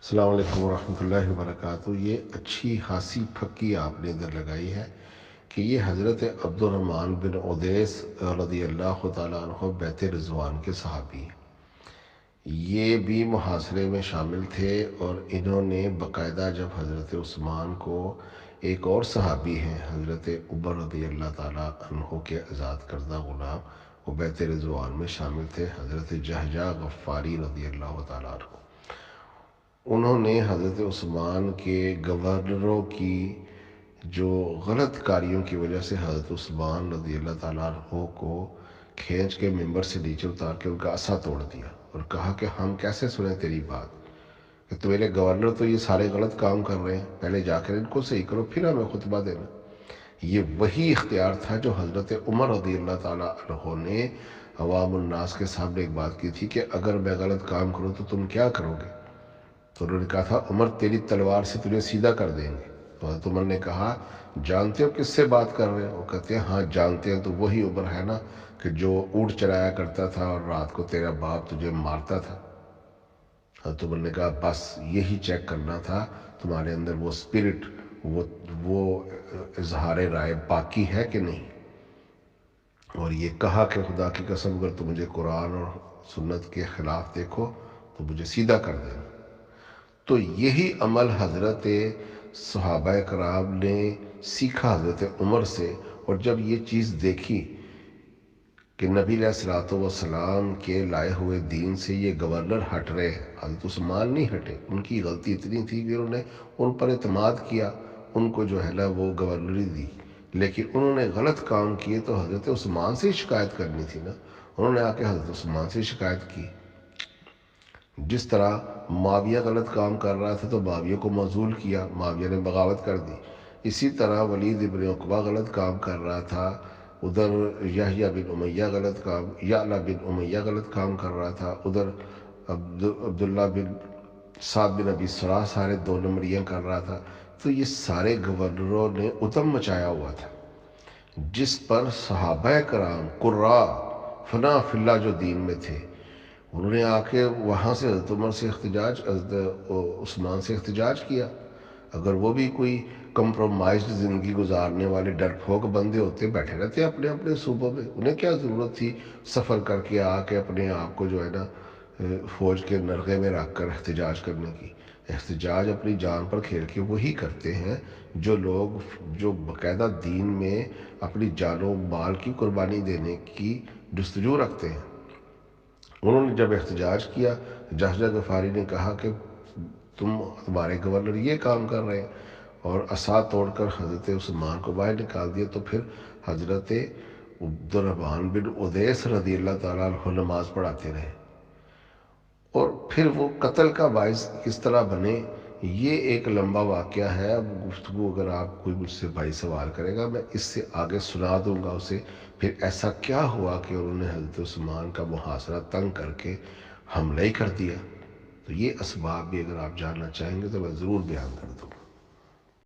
السلام علیکم ورحمۃ اللہ وبرکاتہ۔ یہ اچھی خاصی پھکی آپ نے ادھر لگائی ہے کہ یہ حضرت عبد الرحمن بن عدیس رضی اللہ تعالیٰ عنہ بیت رضوان کے صحابی ہیں۔ یہ بھی محاصرے میں شامل تھے اور انہوں نے باقاعدہ جب حضرت عثمان کو ایک اور صحابی ہیں حضرت عمر رضی اللہ تعالیٰ عنہ کے آزاد کردہ غلام، وہ بیت رضوان میں شامل تھے، حضرت جہجہ غفاری رضی اللہ تعالیٰ عنہ۔ انہوں نے حضرت عثمان کے گورنروں کی جو غلط کاریوں کی وجہ سے حضرت عثمان رضی اللہ تعالیٰ عنہ کو کھینچ کے ممبر سے نیچے اتار کے ان کا عصا توڑ دیا اور کہا کہ ہم کیسے سنیں تیری بات کہ تمہارے گورنر تو یہ سارے غلط کام کر رہے ہیں، پہلے جا کر ان کو صحیح کرو پھر ہمیں خطبہ دینا۔ یہ وہی اختیار تھا جو حضرت عمر رضی اللہ تعالیٰ عنہ نے عوام الناس کے سامنے ایک بات کی تھی کہ اگر میں غلط کام کروں تو تم کیا کرو گے؟ تو انہوں نے کہا تھا عمر تیری تلوار سے تجھے سیدھا کر دیں گے۔ تو حضرت عمر نے کہا جانتے ہو کس سے بات کر رہے ہیں؟ وہ کہتے ہیں ہاں جانتے ہیں، تو وہی عمر ہے نا کہ جو اونٹ چلایا کرتا تھا اور رات کو تیرا باپ تجھے مارتا تھا۔ حضرت عمر نے کہا بس یہی چیک کرنا تھا تمہارے اندر وہ اسپرٹ، وہ اظہار رائے باقی ہے کہ نہیں۔ اور یہ کہا کہ خدا کی قسم اگر تم مجھے قرآن اور سنت کے خلاف دیکھو تو مجھے سیدھا کر دینا۔ تو یہی عمل حضرت صحابہ کرام نے سیکھا حضرت عمر سے، اور جب یہ چیز دیکھی کہ نبی علیہ الصلوۃ والسلام کے لائے ہوئے دین سے یہ گورنر ہٹ رہے ہیں، حضرت عثمان نہیں ہٹے، ان کی غلطی اتنی تھی کہ انہوں نے ان پر اعتماد کیا، ان کو جو ہے نا وہ گورنری دی، لیکن انہوں نے غلط کام کیے تو حضرت عثمان سے شکایت کرنی تھی نا۔ انہوں نے آ کے حضرت عثمان سے شکایت کی۔ جس طرح معاویہ غلط کام کر رہا تھا تو معاویہ کو معزول کیا، معاویہ نے بغاوت کر دی۔ اسی طرح ولید ابن عقبہ غلط کام کر رہا تھا، ادھر یحییٰ بن امیہ یعلا بن امیہ غلط کام کر رہا تھا، ادھر عبداللہ بن سعد بن ابی سراح سارے دو نمبریاں کر رہا تھا۔ تو یہ سارے گورنروں نے اتم مچایا ہوا تھا، جس پر صحابہ کرام قراء فنا فی اللہ جو دین میں تھے انہوں نے آ کے وہاں سے حضرت عمر سے احتجاج، حضرت عثمان سے احتجاج کیا۔ اگر وہ بھی کوئی کمپرومائزڈ زندگی گزارنے والے ڈرپھوک بندے ہوتے، بیٹھے رہتے اپنے اپنے صوبوں میں، انہیں کیا ضرورت تھی سفر کر کے آ کے اپنے آپ کو جو ہے نا فوج کے نرغے میں رکھ کر احتجاج کرنے کی۔ احتجاج اپنی جان پر کھیل کے وہی کرتے ہیں جو لوگ جو باقاعدہ دین میں اپنی جان و مال کی قربانی دینے کی جستجو رکھتے ہیں۔ انہوں نے جب احتجاج کیا، جہجہ غفاری نے کہا کہ تمہارے گورنر یہ کام کر رہے ہیں، اور عصا توڑ کر حضرت عثمان کو باہر نکال دیا۔ تو پھر حضرت عبد الرحمن بن عدیس رضی اللہ تعالیٰ عنہ نماز پڑھاتے رہے، اور پھر وہ قتل کا باعث کس طرح بنے یہ ایک لمبا واقعہ ہے۔ اب گفتگو اگر آپ کوئی مجھ سے بھائی سوال کرے گا میں اس سے آگے سنا دوں گا اسے، پھر ایسا کیا ہوا کہ انہوں نے حضرت عثمان کا محاصرہ تنگ کر کے حملہ ہی کر دیا۔ تو یہ اسباب بھی اگر آپ جاننا چاہیں گے تو میں ضرور بیان کر دوں گا۔